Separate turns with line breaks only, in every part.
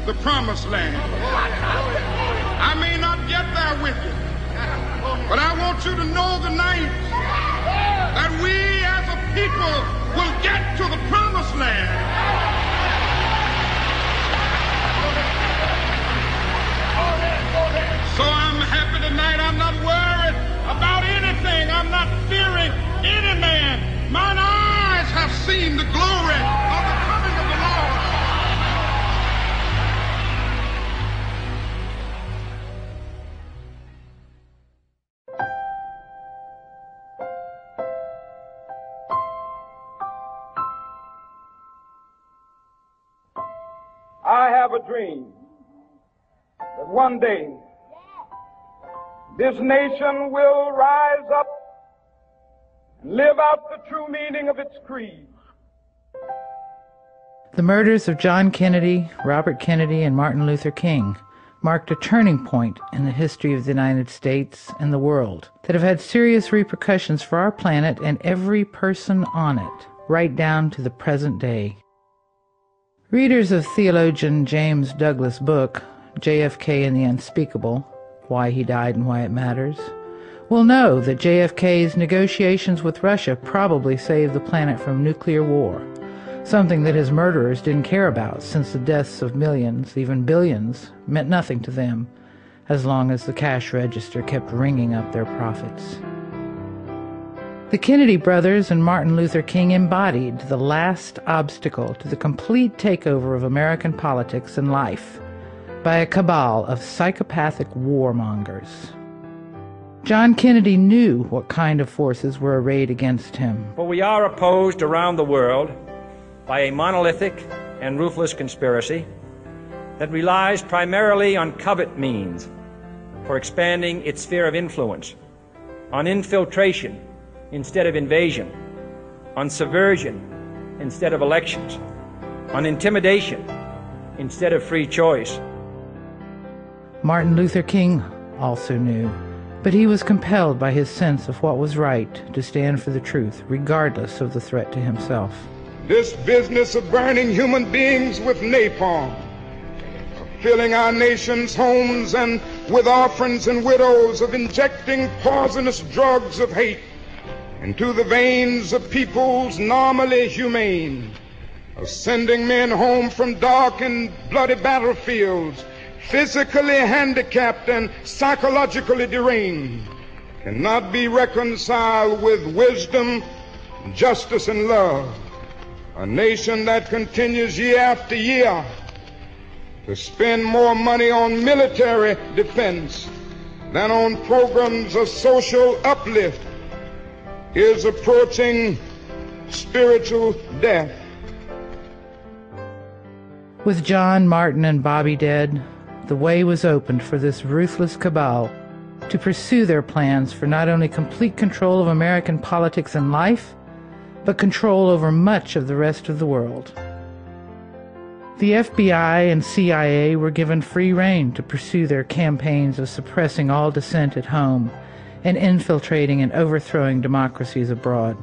the promised land. I may not get there with you, but I want you to know tonight that we as a people will get to the promised land. So I'm happy tonight. I'm not worried about anything. I'm not fearing any man. Mine eyes have seen the glory of the coming of the Lord. I have a dream that one day this nation will rise up and live out the true meaning of its creed.
The murders of John Kennedy, Robert Kennedy, and Martin Luther King marked a turning point in the history of the United States and the world that have had serious repercussions for our planet and every person on it, right down to the present day. Readers of theologian James Douglas' book, JFK and the Unspeakable, Why He Died and Why It Matters, will know that JFK's negotiations with Russia probably saved the planet from nuclear war, something that his murderers didn't care about since the deaths of millions, even billions, meant nothing to them, as long as the cash register kept ringing up their profits. The Kennedy brothers and Martin Luther King embodied the last obstacle to the complete takeover of American politics and life by a cabal of psychopathic warmongers. John Kennedy knew what kind of forces were arrayed against him.
For we are opposed around the world by a monolithic and ruthless conspiracy that relies primarily on covert means for expanding its sphere of influence, on infiltration instead of invasion, on subversion instead of elections, on intimidation instead of free choice.
Martin Luther King also knew, but he was compelled by his sense of what was right to stand for the truth, regardless of the threat to himself.
This business of burning human beings with napalm, of filling our nation's homes and with orphans and widows, of injecting poisonous drugs of hate into the veins of peoples normally humane, of sending men home from dark and bloody battlefields, physically handicapped and psychologically deranged, cannot be reconciled with wisdom, justice, and love. A nation that continues year after year to spend more money on military defense than on programs of social uplift is approaching spiritual death.
With John, Martin, and Bobby dead, the way was opened for this ruthless cabal to pursue their plans for not only complete control of American politics and life, but control over much of the rest of the world. The FBI and CIA were given free rein to pursue their campaigns of suppressing all dissent at home and infiltrating and overthrowing democracies abroad.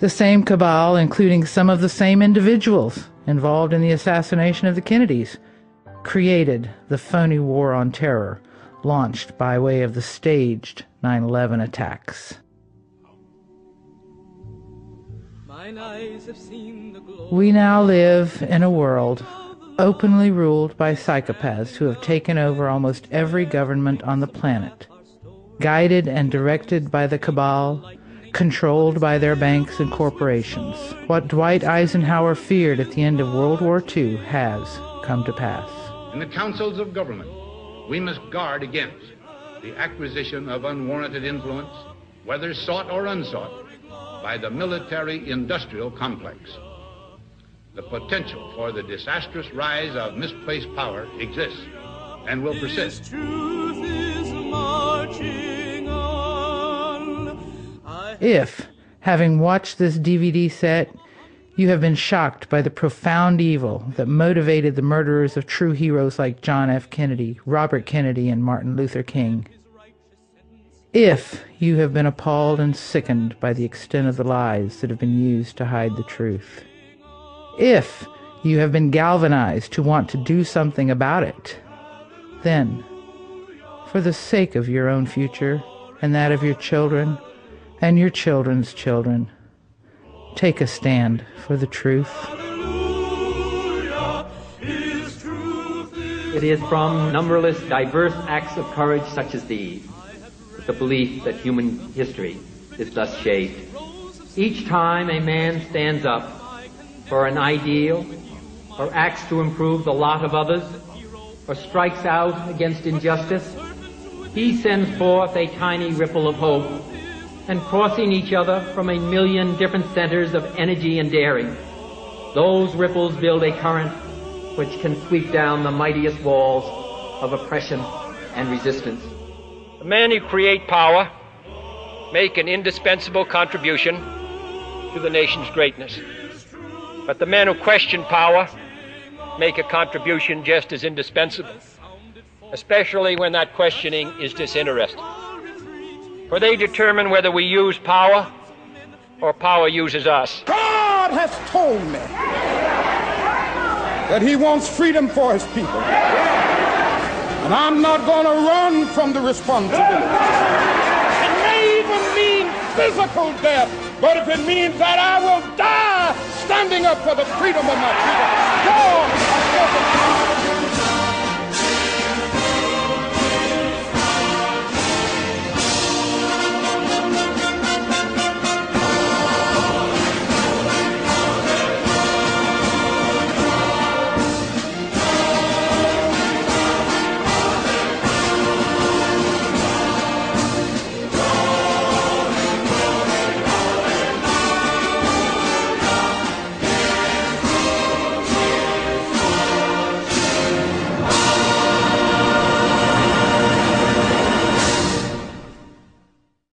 The same cabal, including some of the same individuals involved in the assassination of the Kennedys, created the phony war on terror launched by way of the staged 9/11 attacks. We now live in a world openly ruled by psychopaths who have taken over almost every government on the planet, guided and directed by the cabal, controlled by their banks and corporations. What Dwight Eisenhower feared at the end of World War II has come to pass.
In the councils of government, we must guard against the acquisition of unwarranted influence, whether sought or unsought, by the military-industrial complex. The potential for the disastrous rise of misplaced power exists and will persist.
If, having watched this DVD set, you have been shocked by the profound evil that motivated the murderers of true heroes like John F. Kennedy, Robert Kennedy, and Martin Luther King, if you have been appalled and sickened by the extent of the lies that have been used to hide the truth, if You have been galvanized to want to do something about it. Then, for the sake of your own future and that of your children and your children's children, take a stand for the truth.
It is from numberless diverse acts of courage such as these that the belief that human history is thus shaped. Each time a man stands up for an ideal, or acts to improve the lot of others, or strikes out against injustice, he sends forth a tiny ripple of hope, and crossing each other from a million different centers of energy and daring, those ripples build a current which can sweep down the mightiest walls of oppression and resistance.
The men who create power make an indispensable contribution to the nation's greatness. But the men who question power make a contribution just as indispensable, especially when that questioning is disinterested. For they determine whether we use power or power uses us.
God has told me that he wants freedom for his people. And I'm not going to run from the responsibility. It may even mean physical death, but if it means that I will die standing up for the freedom of my people, God has spoken.